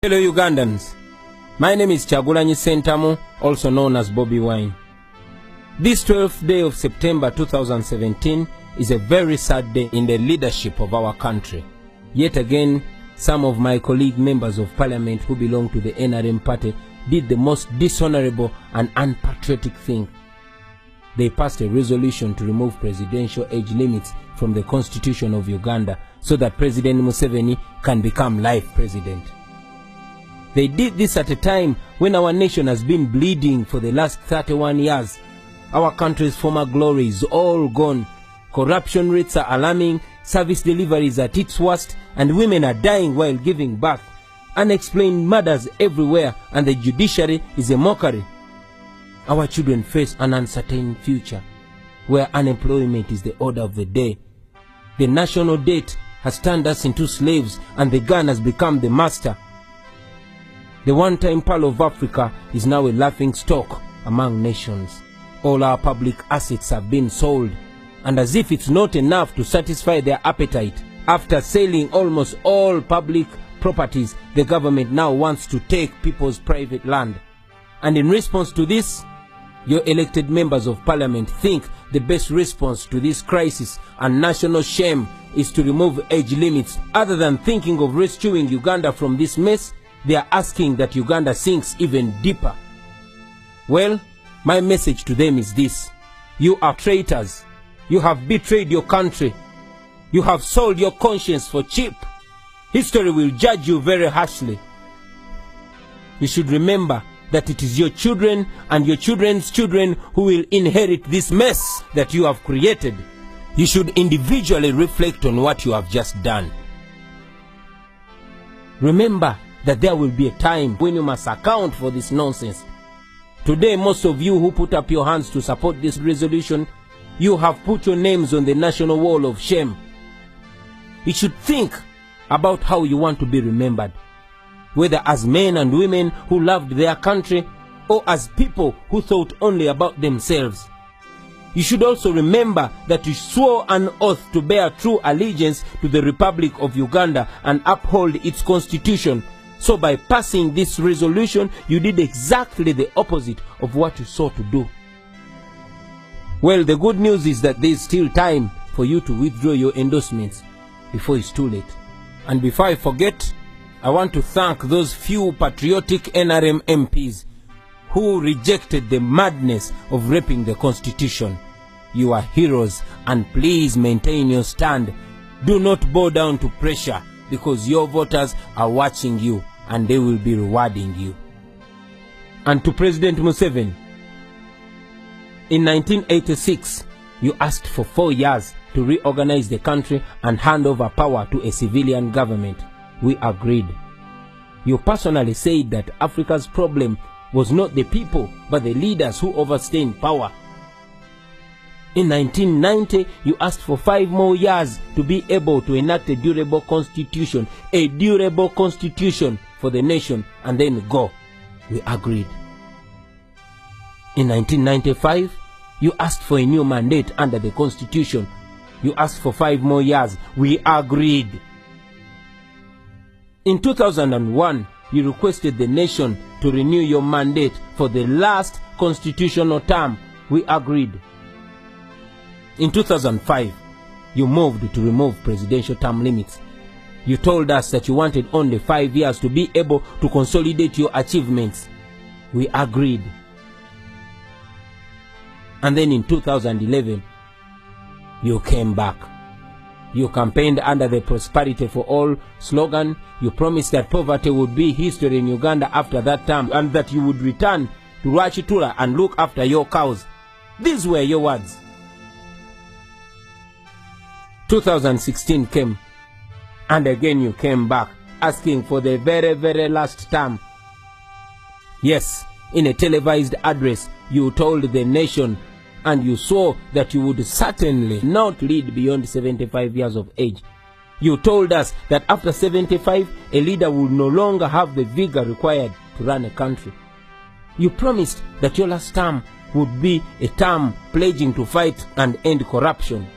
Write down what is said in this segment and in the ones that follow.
Hello Ugandans, my name is Kyagulanyi Ssentamu, also known as Bobi Wine. This 12th day of September 2017 is a very sad day in the leadership of our country. Yet again, some of my colleague members of parliament who belong to the NRM party did the most dishonorable and unpatriotic thing. They passed a resolution to remove presidential age limits from the constitution of Uganda so that President Museveni can become life president. They did this at a time when our nation has been bleeding for the last 31 years. Our country's former glory is all gone. Corruption rates are alarming, service deliveries at its worst, and women are dying while giving birth. Unexplained murders everywhere, and the judiciary is a mockery. Our children face an uncertain future, where unemployment is the order of the day. The national debt has turned us into slaves, and the gun has become the master. The one-time pearl of Africa is now a laughing stock among nations. All our public assets have been sold, and as if it's not enough to satisfy their appetite, after selling almost all public properties, the government now wants to take people's private land. And in response to this, your elected members of parliament think the best response to this crisis and national shame is to remove age limits. Other than thinking of rescuing Uganda from this mess, they are asking that Uganda sinks even deeper. Well, my message to them is this: you are traitors. You have betrayed your country. You have sold your conscience for cheap. History will judge you very harshly. You should remember that it is your children and your children's children who will inherit this mess that you have created. You should individually reflect on what you have just done. Remember that there will be a time when you must account for this nonsense. Today, most of you who put up your hands to support this resolution, you have put your names on the national wall of shame. You should think about how you want to be remembered, whether as men and women who loved their country or as people who thought only about themselves. You should also remember that you swore an oath to bear true allegiance to the Republic of Uganda and uphold its constitution. So by passing this resolution, you did exactly the opposite of what you sought to do. Well, the good news is that there is still time for you to withdraw your endorsements before it's too late. And before I forget, I want to thank those few patriotic NRM MPs who rejected the madness of raping the Constitution. You are heroes, and please maintain your stand. Do not bow down to pressure, because your voters are watching you and they will be rewarding you. And to President Museveni, in 1986, you asked for 4 years to reorganize the country and hand over power to a civilian government. We agreed. You personally said that Africa's problem was not the people, but the leaders who overstay in power. In 1990, you asked for 5 more years to be able to enact a durable constitution for the nation, and then go. We agreed. In 1995, you asked for a new mandate under the constitution. You asked for 5 more years. We agreed. In 2001, you requested the nation to renew your mandate for the last constitutional term. We agreed. In 2005, you moved to remove presidential term limits. You told us that you wanted only 5 years to be able to consolidate your achievements. We agreed. And then in 2011, you came back. You campaigned under the Prosperity for All slogan. You promised that poverty would be history in Uganda after that term, and that you would return to Rwachitura and look after your cows. These were your words. 2016 came, and again you came back, asking for the very, very last term. Yes, in a televised address, you told the nation and you swore that you would certainly not lead beyond 75 years of age. You told us that after 75, a leader would no longer have the vigor required to run a country. You promised that your last term would be a term pledging to fight and end corruption.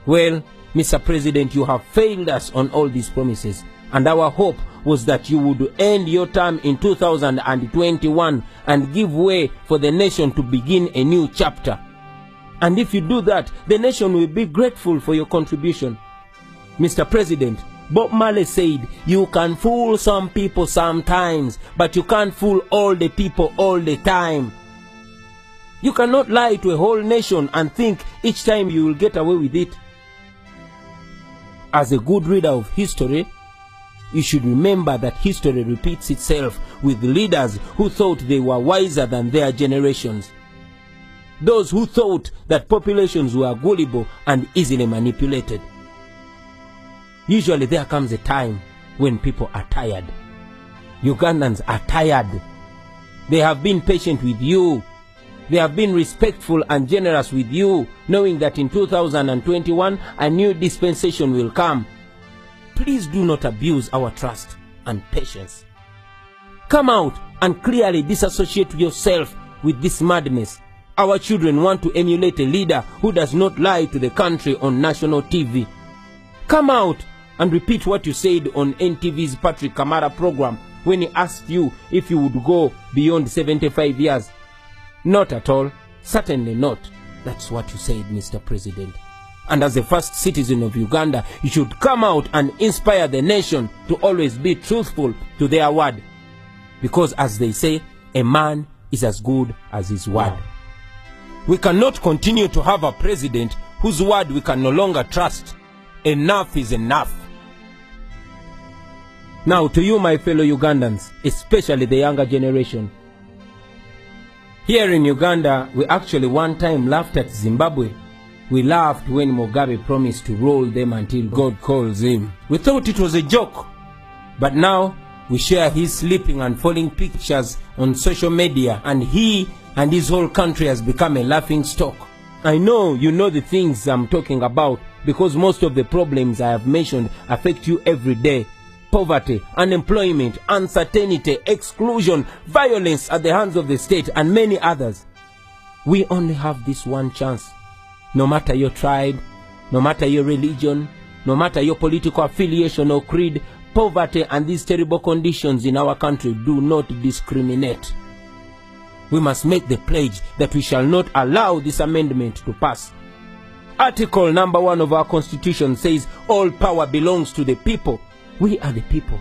Well, Mr. President, you have failed us on all these promises, and our hope was that you would end your term in 2021 and give way for the nation to begin a new chapter. And if you do that, the nation will be grateful for your contribution. Mr. President, Bob Marley said, you can fool some people sometimes, but you can't fool all the people all the time. You cannot lie to a whole nation and think each time you will get away with it. As a good reader of history, you should remember that history repeats itself with leaders who thought they were wiser than their generations. Those who thought that populations were gullible and easily manipulated. Usually there comes a time when people are tired. Ugandans are tired. They have been patient with you. They have been respectful and generous with you, knowing that in 2021 a new dispensation will come. Please do not abuse our trust and patience. Come out and clearly disassociate yourself with this madness. Our children want to emulate a leader who does not lie to the country on national TV. Come out and repeat what you said on NTV's Patrick Kamara program when he asked you if you would go beyond 75 years. Not at all. Certainly not. That's what you said, Mr. President. And as the first citizen of Uganda, you should come out and inspire the nation to always be truthful to their word. Because as they say, a man is as good as his word. We cannot continue to have a president whose word we can no longer trust. Enough is enough. Now to you, my fellow Ugandans, especially the younger generation. Here in Uganda, we actually one time laughed at Zimbabwe. We laughed when Mugabe promised to roll them until God calls him. We thought it was a joke. But now, we share his sleeping and falling pictures on social media, and he and his whole country has become a laughing stock. I know you know the things I'm talking about, because most of the problems I have mentioned affect you every day. Poverty, unemployment, uncertainty, exclusion, violence at the hands of the state, and many others. We only have this one chance. No matter your tribe, no matter your religion, no matter your political affiliation or creed, poverty and these terrible conditions in our country do not discriminate. We must make the pledge that we shall not allow this amendment to pass. Article number 1 of our Constitution says all power belongs to the people. We are the people.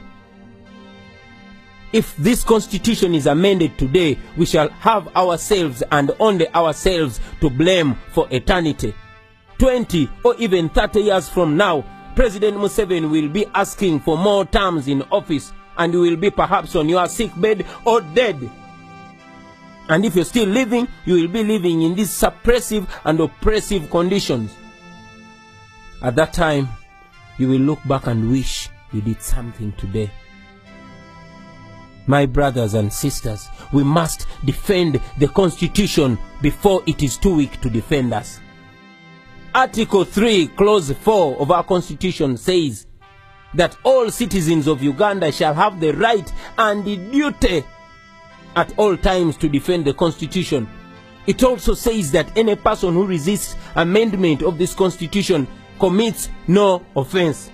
If this constitution is amended today, we shall have ourselves and only ourselves to blame for eternity. 20 or even 30 years from now, President Museveni will be asking for more terms in office, and you will be perhaps on your sick bed or dead. And if you're still living, you will be living in these suppressive and oppressive conditions. At that time, you will look back and wish you did something today. My brothers and sisters, we must defend the Constitution before it is too weak to defend us. Article 3, Clause 4 of our Constitution says that all citizens of Uganda shall have the right and the duty at all times to defend the Constitution. It also says that any person who resists amendment of this Constitution commits no offense.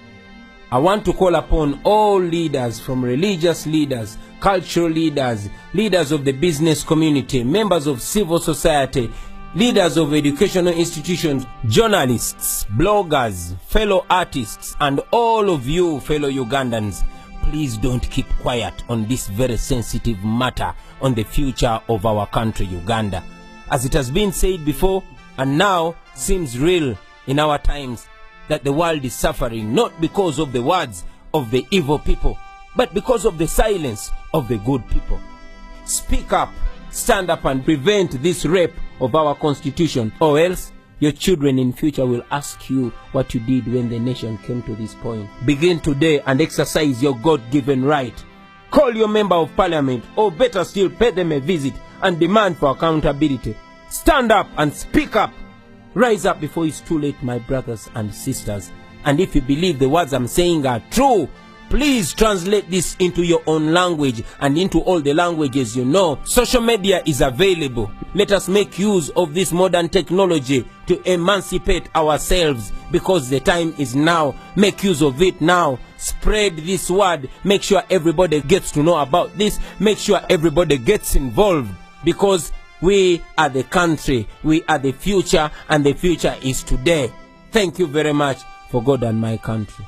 I want to call upon all leaders, from religious leaders, cultural leaders, leaders of the business community, members of civil society, leaders of educational institutions, journalists, bloggers, fellow artists, and all of you fellow Ugandans. Please don't keep quiet on this very sensitive matter on the future of our country, Uganda. As it has been said before, and now seems real in our times, that the world is suffering not because of the words of the evil people, but because of the silence of the good people. Speak up, stand up and prevent this rape of our Constitution, or else your children in future will ask you what you did when the nation came to this point. Begin today and exercise your God-given right. Call your member of parliament, or better still, pay them a visit and demand for accountability. Stand up and speak up. Rise up before it's too late, my brothers and sisters. And if you believe the words I'm saying are true, please translate this into your own language and into all the languages you know. Social media is available. Let us make use of this modern technology to emancipate ourselves, because the time is now. Make use of it now. spread this word. Make sure everybody gets to know about this. Make sure everybody gets involved, because we are the country, we are the future, and the future is today. Thank you very much. For God and my country.